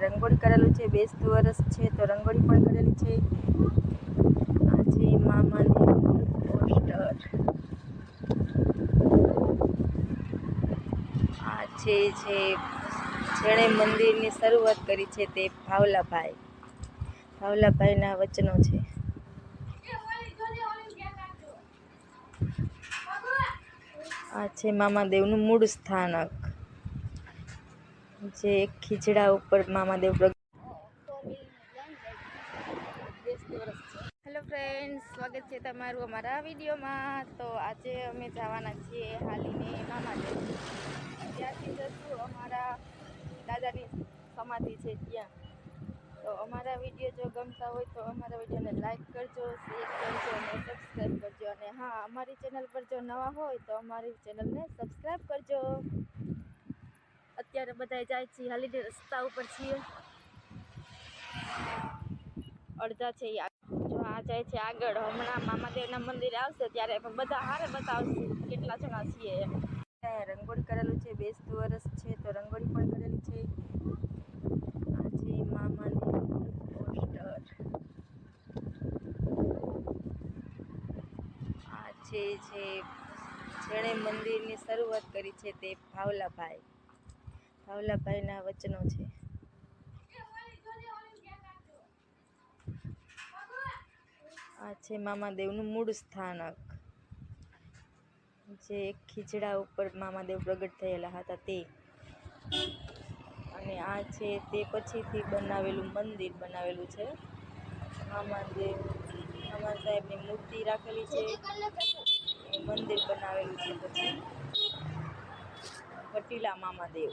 રંગોળી કરેલું છે, 20 વર્ષ છે તો રંગોળી પણ કરેલી છે. આ છે મામાનું પોસ્ટર. આ છે જેણે મંદિરની શરૂઆત કરી છે તે ભાવલાભાઈના વચનો છે. આ છે મામાદેવનું મૂળ સ્થાનક, જે એક ખીજડા ઉપર મામાદેવ. હેલો ફ્રેન્ડ્સ, સ્વાગત છે તમારું અમારા વિડીયોમાં. તો આજે અમે જવાના છીએ હાલીને મામાદેવ. ત્યાંથી જશું અમારા દાદાની સમાધિ છે ત્યાં. તો અમારા વિડીયો જો ગમતા હોય તો અમારા વિડીયોને લાઈક કરજો, શેર કરજો અને સબસ્ક્રાઈબ કરજો. અને હા, અમારી ચેનલ પર જો નવા હોય તો અમારી ચેનલને સબસ્ક્રાઈબ કરજો. અત્યારે બધા જાય છે હાલીને રસ્તા ઉપર છીએ. અડધા છે જો આ જાય છે આગળ. હમણાં મામાદેવના મંદિરે આવશે ત્યારે બધા હારે બતાવશે કેટલા જણા છીએ એમ. રંગોળી કરેલું છે, 20 વર્ષ છે તો રંગોળી પણ કરેલી છે. આ છે મામાનું પોસ્ટર. આ છે જેણે મંદિરની શરૂઆત કરી છે તે ભાવલાભાઈના વચનો છે. આ છે મામાદેવનું મૂળ સ્થાનક, જે એક ખીજડા ઉપર મામાદેવ પ્રગટ થયેલા હતા તે. અને આ છે તે પછીથી બનાવેલું મંદિર બનાવેલું છે. મામા સાહેબની મૂર્તિ રાખેલી છે, એ મંદિર બનાવેલું છે. પછી વટીલા મામાદેવ.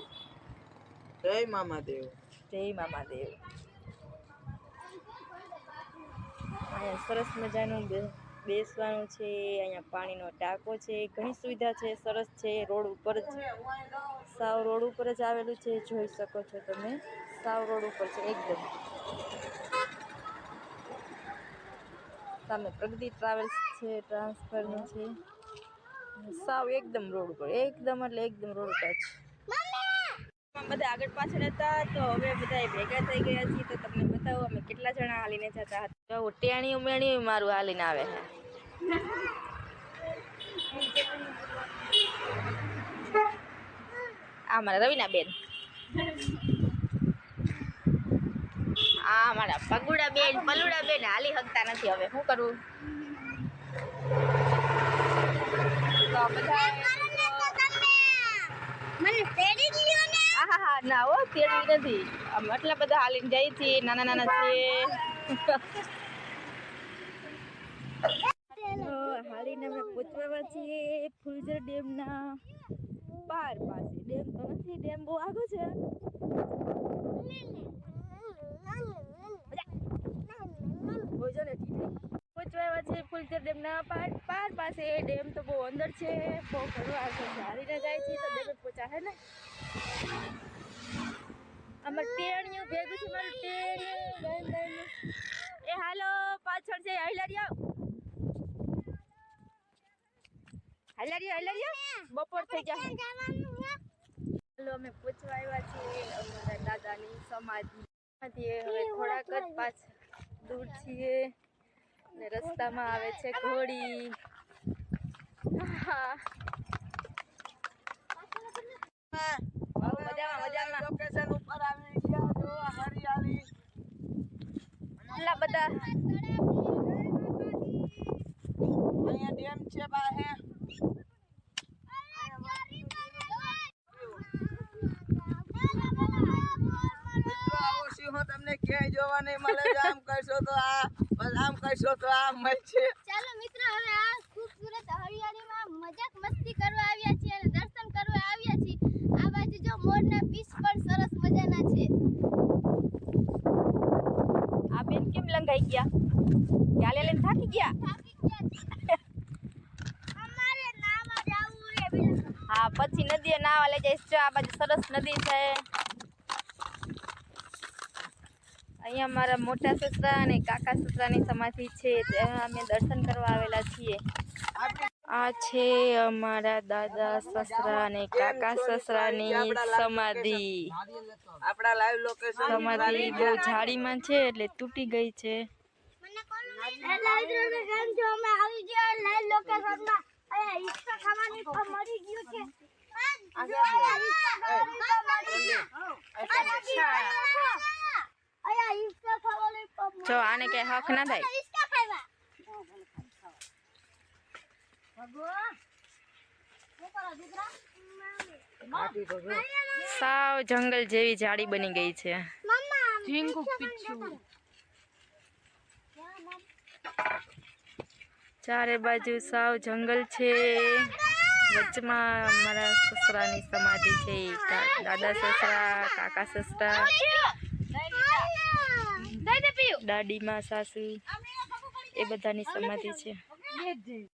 જય મામાદેવ. જય મામાદેવ. અહીંયા સરસ મજાનું બેસવાનું છે. અહીંયા પાણીનો ટાંકો છે, ઘણી સુવિધા છે, સરસ છે. રોડ ઉપર જ, સાવ રોડ ઉપર જ આવેલું છે, જોઈ શકો છો તમે. સાવ રોડ ઉપર છે એકદમ. સામે પ્રગતિ ટ્રાવેલ્સ છે, ટ્રાન્સફરનું છે. સાવ એકદમ રોડ ઉપર, એકદમ એટલે એકદમ રોડ ઉપર છે. બધા આગળ પાછળ હતા તો હવે બધા ભેગા થઈ ગયા છીએ. તો તમને બતાવો અમે કેટલા જણા હાલીને જતા હતા. જો ટેણીયું મેણીયું મારું હાલીને આવે છે. આ મારા રવિના બેન, આ મારા પગુડા બેન, પલુડા બેન હાલી શકતા નથી. હવે શું કરવું? તો બધા હા ના હો, તેડવી નથી. આમ એટલા બધા હાલીને જાય છે, નાના નાના છે. હાલીને અમે પહોંચવા છીએ ફુલઝર ડેમના પાર પાસે. ડેમ તો નથી, ડેમ બહુ આગળ છે. પહોંચવા છે ફુલઝર ડેમના પાર પાસે. ડેમ તો બહુ અંદર છે, બહુ ઘણું આગળ છે. હાલીને જાય છે તો ડેમે પહોંચા હે ને. આમાં ટેણિયું ભેગું છે, મારું ટેણિયું. એ હાલો, પાછળ છે. હલારિયા બપોર થઈ ગયા. હાલો, અમે પૂછવા આવ્યા છીએ અમારા દાદાની સમાધિ. હવે થોડાક જ પાછળ દૂર છીએ ને રસ્તામાં આવે છે ઘોડી. લોકેશન ઉપર આવી ગયા. જો હરિયાળી, એટલા બધા. અહીંયા ડેમ છે બાહે. મિત્રો આવો સિંહો તમને ક્યાંય જોવા નહીં મળે. આમ કરશો તો આમ કરશો તો આમ મળશે. ચાલો મિત્રો, હવે આ ખૂબસૂરત હરિયાળીમાં મજાક મસ્તી કરવા આવ્યા છીએ અને દર્શન કરવા આવ્યા છીએ. આ બાજુ જો મોરના પીસ પણ સરસ મજાના છે. આ બેન કેમ લંગાઈ ગયા? ચાલે લઈને થાકી ગયા. અમારે નાવા જાવું છે બેન. હા, પછી નદીએ નાવા લઈ જઈશ. જો આ બાજુ સરસ નદી છે. અહીંયા મારા મોટા સસરા અને કાકા સસરાની સમાધિ છે, ત્યાં અમે દર્શન કરવા આવેલા છીએ. આ છે અમારા દાદા સસરા અને કાકા સસરાની સમાધિ. આપણા લાઈવ લોકેશન સમાધિ બહુ જાડીમાં છે એટલે તૂટી ગઈ છે. જો આને કઈ હક ના થાય. સાવ જંગલ જેવી જાડી બની ગઈ છે. ચારે બાજુ સાવ જંગલ છે. વચમાં મારા સસરાની સમાધિ છે. દાદા સસરા, કાકા સસરા, દાદીમાં, સાસુ એ બધાની સમાધિ છે.